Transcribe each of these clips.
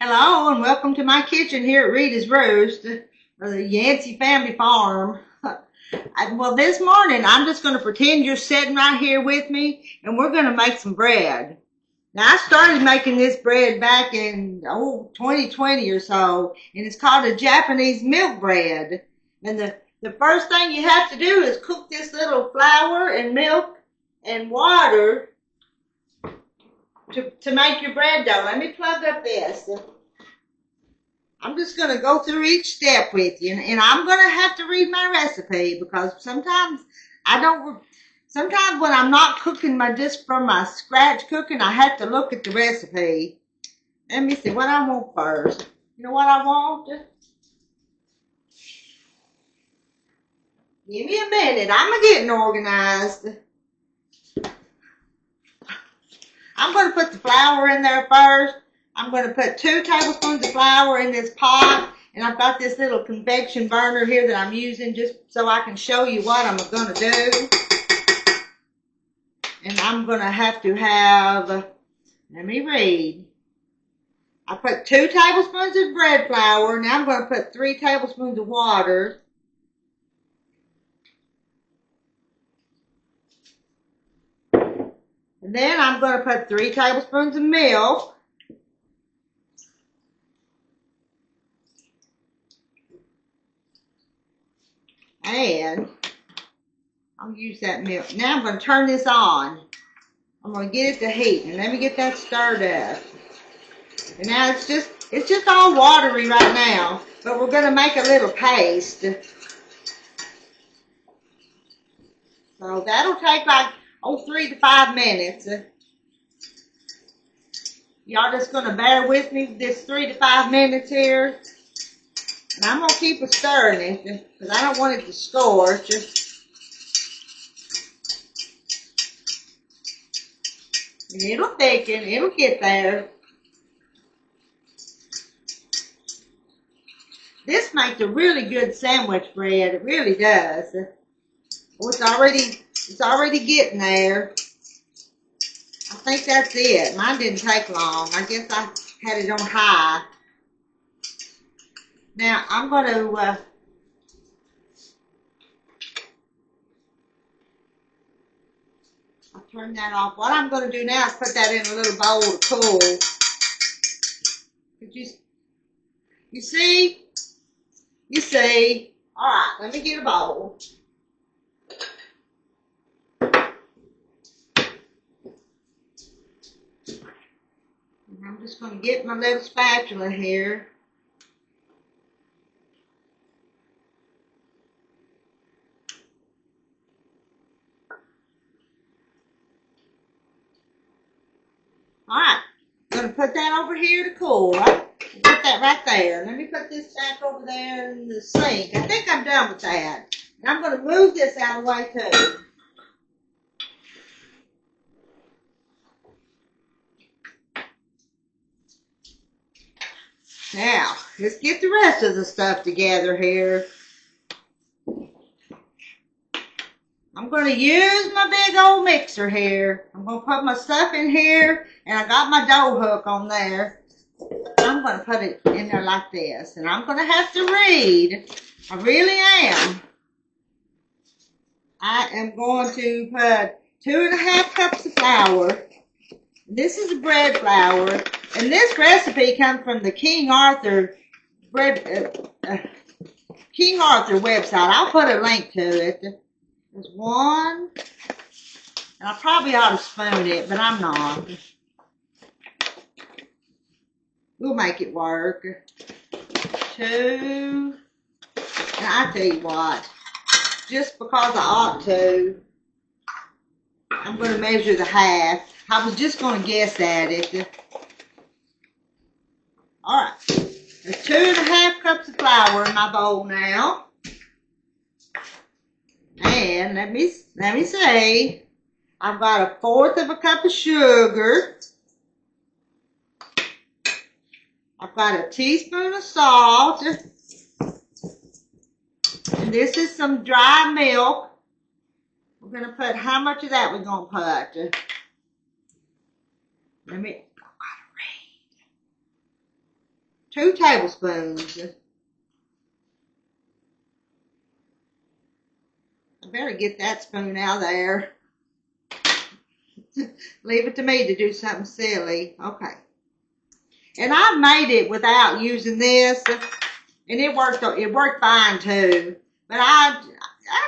Hello and welcome to my kitchen here at Rita's Roost, or the Yancey Family Farm. Well, this morning I'm just going to pretend you're sitting right here with me and we're going to make some bread. Now, I started making this bread back in 2020 or so, and it's called a Japanese milk bread. And the first thing you have to do is cook this little flour and milk and water to make your bread dough. Let me plug up this. I'm just going to go through each step with you, and I'm going to have to read my recipe because sometimes sometimes when I'm not cooking just from my scratch cooking, I have to look at the recipe. Let me see what I want first. You know what I want? Give me a minute. I'm getting organized. I'm going to put the flour in there first. I'm going to put 2 tablespoons of flour in this pot. And I've got this little convection burner here that I'm using just so I can show you what I'm going to do. And I'm going to have, let me read. I put 2 tablespoons of bread flour. Now I'm going to put 3 tablespoons of water. And then I'm going to put 3 tablespoons of milk. And I'll use that milk. Now I'm going to turn this on. I'm going to get it to heat. And let me get that stirred up. And now it's just all watery right now. But we're going to make a little paste. So that'll take like 3 to 5 minutes. Y'all just going to bear with me this 3 to 5 minutes here. And I'm going to keep stirring it because I don't want it to scorch. And it'll thicken. It'll get there. This makes a really good sandwich bread. It really does. Oh, it's already getting there. I think that's it. Mine didn't take long. I guess I had it on high. Now, I'm going to I'll turn that off. What I'm going to do now is put that in a little bowl to cool. You see? You see? All right, let me get a bowl. And I'm just going to get my little spatula here. All right, I'm going to put that over here to cool. Put that right there. Let me put this back over there in the sink. I think I'm done with that. And I'm going to move this out of the way too. Now, let's get the rest of the stuff together here. I'm going to use my big old mixer here. I'm going to put my stuff in here, and I got my dough hook on there. I'm going to put it in there like this, and I'm going to have to read. I really am. I am going to put 2½ cups of flour. This is bread flour, and this recipe comes from the King Arthur King Arthur website. I'll put a link to it. There's 1, and I probably ought to spoon it, but I'm not. We'll make it work. 2, and I tell you what, just because I ought to, I'm going to measure the half. I was just going to guess at it. All right, there's 2½ cups of flour in my bowl now. And let me see, I've got 1/4 cup of sugar. I've got a teaspoon of salt. And this is some dry milk. We're going to put, how much of that we're going to put? Let me, 2 tablespoons. I better get that spoon out of there. Leave it to me to do something silly. Okay. And I've made it without using this, and it worked fine too. But I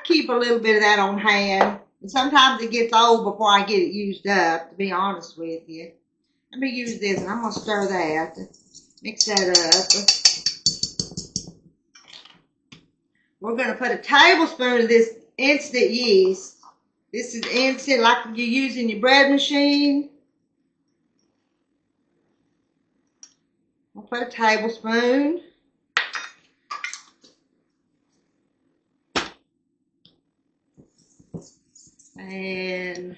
keep a little bit of that on hand. And sometimes it gets old before I get it used up, to be honest with you. Let me use this, and I'm going to stir that. Mix that up. We're going to put a tablespoon of this instant yeast. This is instant, like you use in your bread machine. I'll put a tablespoon. And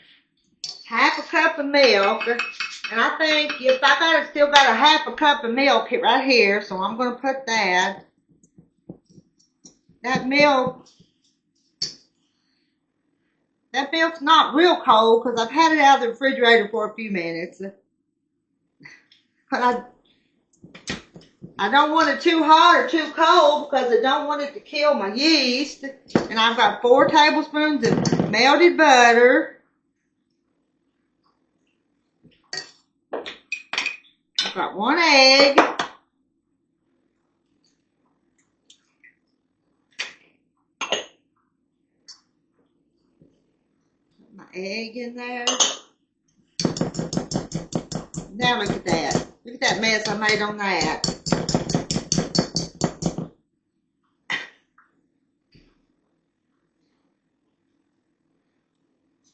half a cup of milk. And I think if I still got a half a cup of milk right here, so I'm going to put that. That milk's not real cold because I've had it out of the refrigerator for a few minutes. But I don't want it too hot or too cold because I don't want it to kill my yeast. And I've got 4 tablespoons of melted butter. I've got 1 egg. Put my egg in there. Now look at that. Look at that mess I made on that.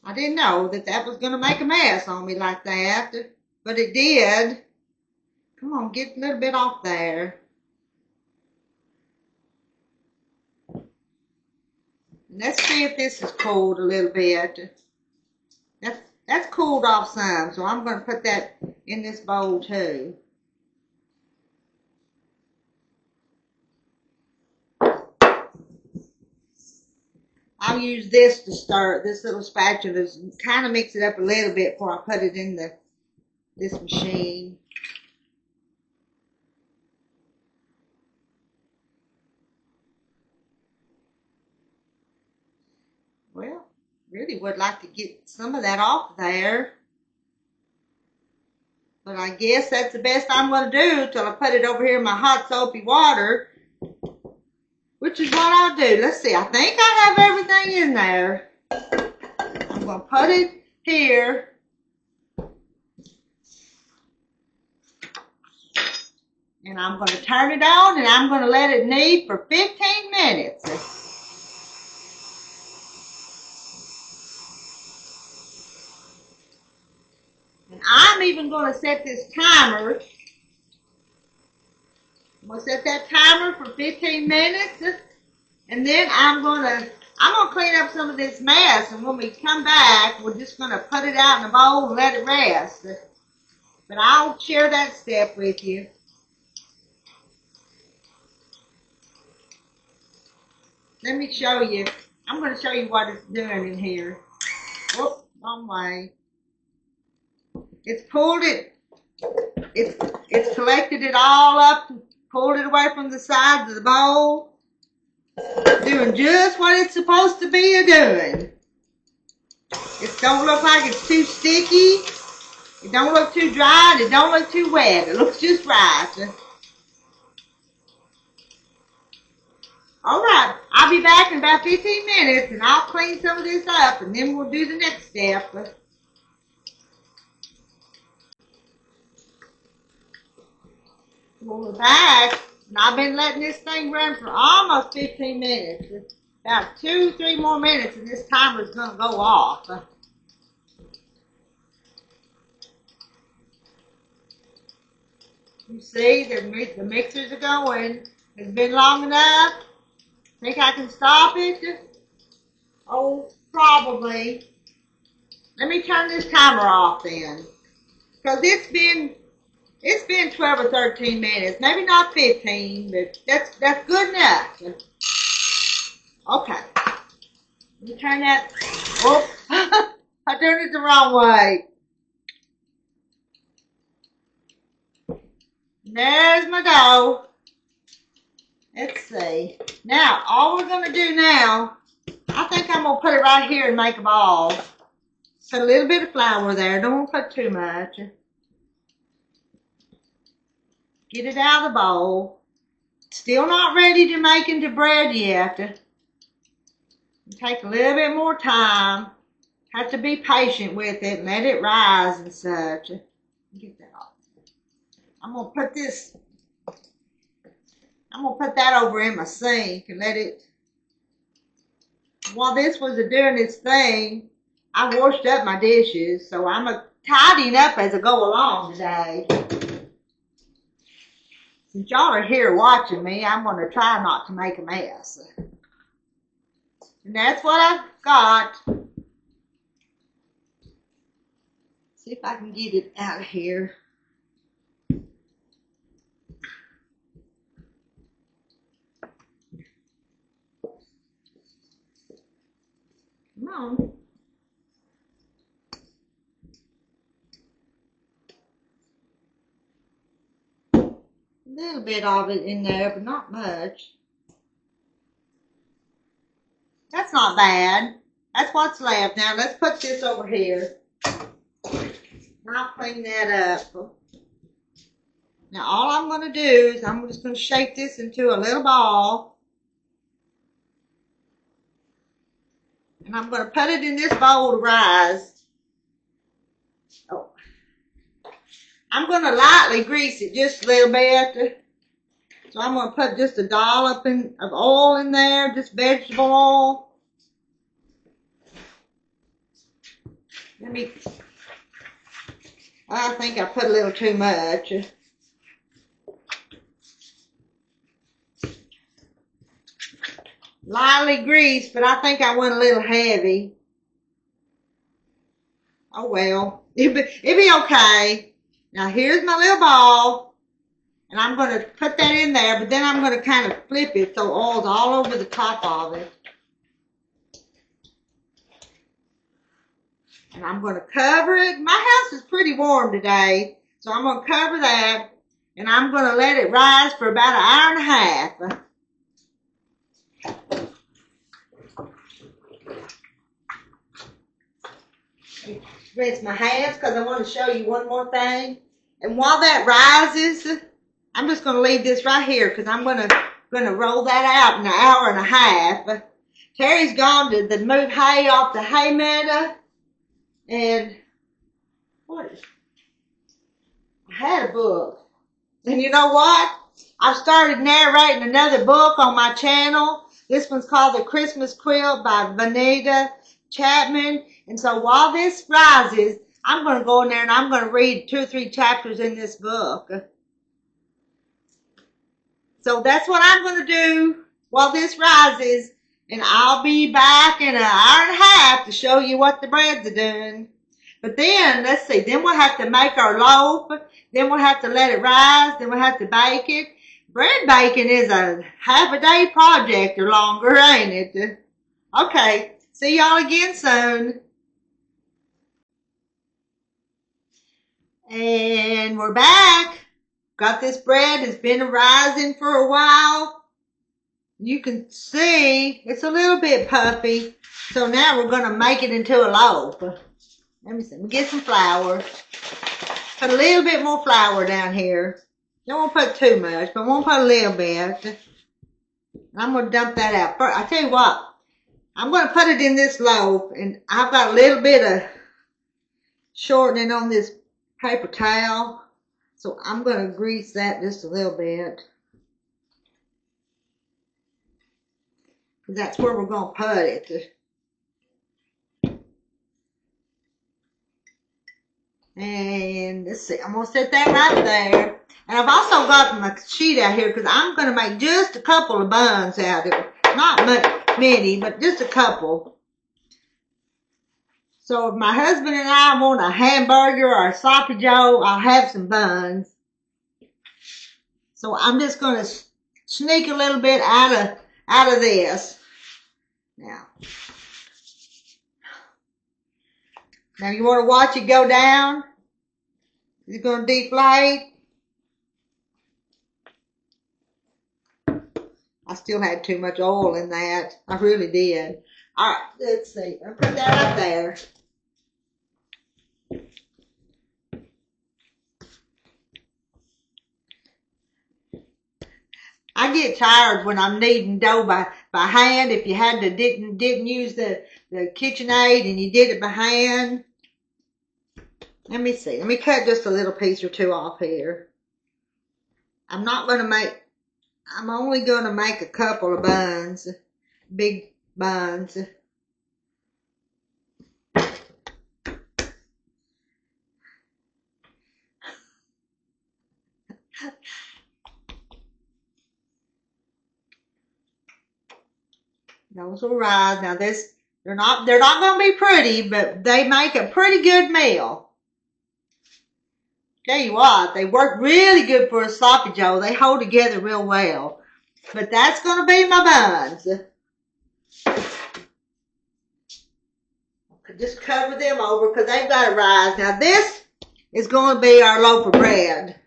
I didn't know that was going to make a mess on me like that, but it did. Come on, get a little bit off there. And let's see if this is cooled a little bit. That's cooled off some, so I'm going to put that in this bowl too. I'll use this to stir it, this little spatula, kind of mix it up a little bit before I put it in this machine. Well, really would like to get some of that off there. But I guess that's the best I'm going to do till I put it over here in my hot soapy water. Which is what I'll do. Let's see. I think I have everything in there. I'm going to put it here. And I'm going to turn it on and I'm going to let it knead for 15 minutes. And I'm even going to set this timer. I'm going to set that timer for 15 minutes. And then I'm going to clean up some of this mess. And when we come back, we're just going to put it out in a bowl and let it rest. But I'll share that step with you. Let me show you. I'm going to show you what it's doing in here. Whoops, wrong way. It's pulled it. It's collected it all up, pulled it away from the sides of the bowl. Doing just what it's supposed to be doing. It don't look like it's too sticky. It don't look too dry. It don't look too wet. It looks just right. All right, I'll be back in about 15 minutes, and I'll clean some of this up, and then we'll do the next step. Well, we're back, and I've been letting this thing run for almost 15 minutes. About 2-3 more minutes, and this timer's going to go off. You see, the mixers are going. It's been long enough. Think I can stop it? Oh, probably. Let me turn this timer off then. Because it's been 12 or 13 minutes. Maybe not 15, but that's good enough. Okay. Let me turn that. Oh, I turned it the wrong way. There's my dough. Let's see. Now, all we're going to do now, I think I'm going to put it right here and make a ball. Put a little bit of flour there. Don't want to put too much. Get it out of the bowl. Still not ready to make into bread yet. Take a little bit more time. Have to be patient with it and let it rise and such. Get that off. I'm going to put that over in my sink and let it, while this was doing its thing, I washed up my dishes, so I'm tidying up as I go along today. Since y'all are here watching me, I'm going to try not to make a mess. And that's what I've got. See if I can get it out of here. Come on. A little bit of it in there, but not much. That's not bad. That's what's left. Now let's put this over here. I'll clean that up. Now all I'm going to do is I'm just going to shape this into a little ball. And I'm going to put it in this bowl to rise. Oh. I'm going to lightly grease it just a little bit. So I'm going to put just a dollop of oil in there, just vegetable oil. I think I put a little too much. Lightly greased, but I think I went a little heavy. Oh well, it'll be okay. Now here's my little ball, and I'm going to put that in there, but then I'm going to kind of flip it so oil's all over the top of it. And I'm going to cover it. My house is pretty warm today, so I'm going to cover that, and I'm going to let it rise for about an hour and a half. Rinse my hands because I want to show you one more thing. And while that rises, I'm just going to leave this right here because I'm going to roll that out in an hour and a half. Terry's gone to move hay off the hay meadow. And I had a book. And you know what? I've started narrating another book on my channel. This one's called The Christmas Quilt by Vanita Chapman. And so while this rises, I'm going to go in there and I'm going to read 2 or 3 chapters in this book. So that's what I'm going to do while this rises. And I'll be back in an hour and a half to show you what the breads are doing. But then, let's see, then we'll have to make our loaf. Then we'll have to let it rise. Then we'll have to bake it. Bread baking is a half-a-day project or longer, ain't it? Okay, see y'all again soon. And we're back. Got this bread. It's been rising for a while. You can see it's a little bit puffy. So now we're going to make it into a loaf. Let me see. Let me get some flour. Put a little bit more flour down here. Don't want to put too much, but I want to put a little bit. I'm going to dump that out. First, I tell you what. I'm going to put it in this loaf, and I've got a little bit of shortening on this paper towel. So I'm going to grease that just a little bit. That's where we're going to put it. And let's see, I'm going to set that right there. And I've also got my sheet out here because I'm going to make just a couple of buns out of it. Not many, but just a couple. So if my husband and I want a hamburger or a sloppy joe, I'll have some buns. So I'm just going to sneak a little bit out of this. Now you want to watch it go down? Is it going to deflate? I still had too much oil in that. I really did. All right, let's see. I'll put that up there. I get tired when I'm kneading dough by hand. If you didn't use the KitchenAid and you did it by hand. Let me see. Let me cut just a little piece or two off here. I'm only going to make a couple of buns. Big buns. Those will rise. Now they're not going to be pretty, but they make a pretty good meal. Tell you what, they work really good for a sloppy joe. They hold together real well. But that's going to be my buns. Just cover them over because they've got to rise. Now this is going to be our loaf of bread.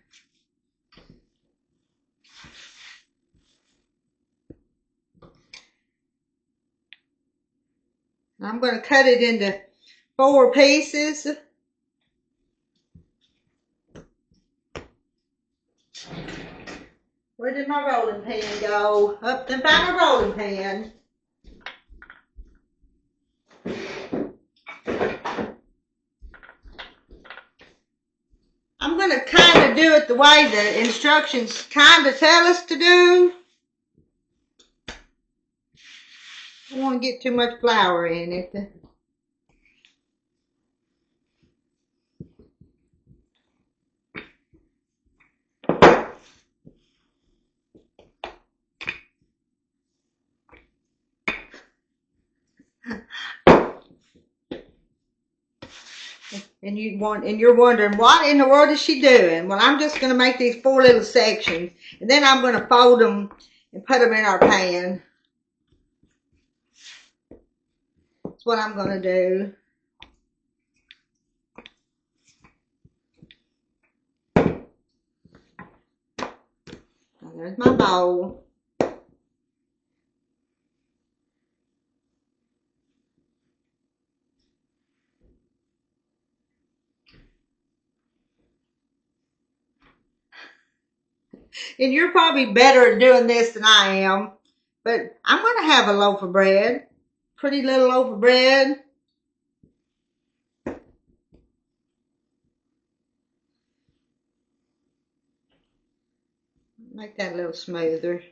I'm going to cut it into 4 pieces. Where did my rolling pin go? Up and find a rolling pin. I'm going to kind of do it the way the instructions kind of tell us to do. I don't want to get too much flour in it. And you're wondering, what in the world is she doing? Well, I'm just going to make these 4 little sections, and then I'm going to fold them and put them in our pan. That's what I'm going to do. Now, there's my bowl. And you're probably better at doing this than I am. But I'm going to have a loaf of bread. Pretty little loaf of bread. Make that a little smoother.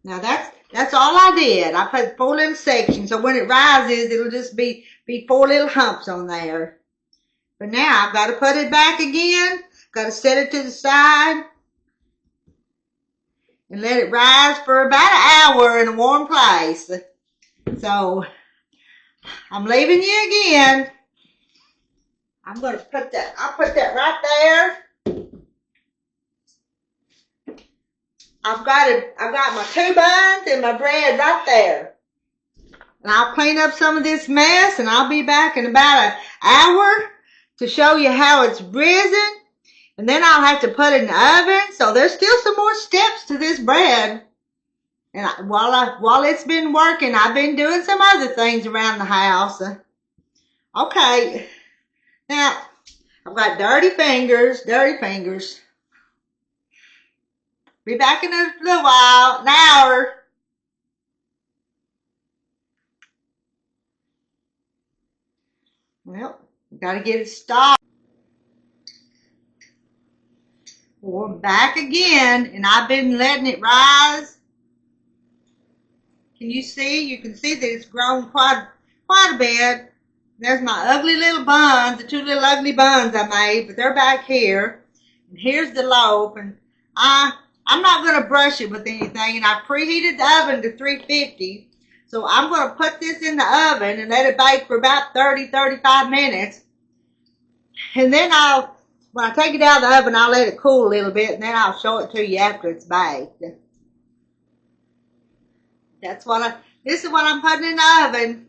Now that's all I did. I put 4 little sections. So when it rises, it'll just be 4 little humps on there. But now I've got to put it back again. Got to set it to the side and let it rise for about an hour in a warm place. So I'm leaving you again. I'm going to put that, I'll put that right there. I've got my 2 buns and my bread right there. And I'll clean up some of this mess and I'll be back in about an hour to show you how it's risen. And then I'll have to put it in the oven. So there's still some more steps to this bread. And while it's been working, I've been doing some other things around the house. Okay. Now, I've got dirty fingers. Be back in a little while, an hour. Well, got to get it stopped. We're back again, and I've been letting it rise. Can you see? You can see that it's grown quite a bit. There's my ugly little buns, the 2 little ugly buns I made, but they're back here. And here's the loaf, and I'm not going to brush it with anything, and I preheated the oven to 350. So I'm going to put this in the oven and let it bake for about 30-35 minutes. And then when I take it out of the oven, I'll let it cool a little bit, and then I'll show it to you after it's baked. This is what I'm putting in the oven.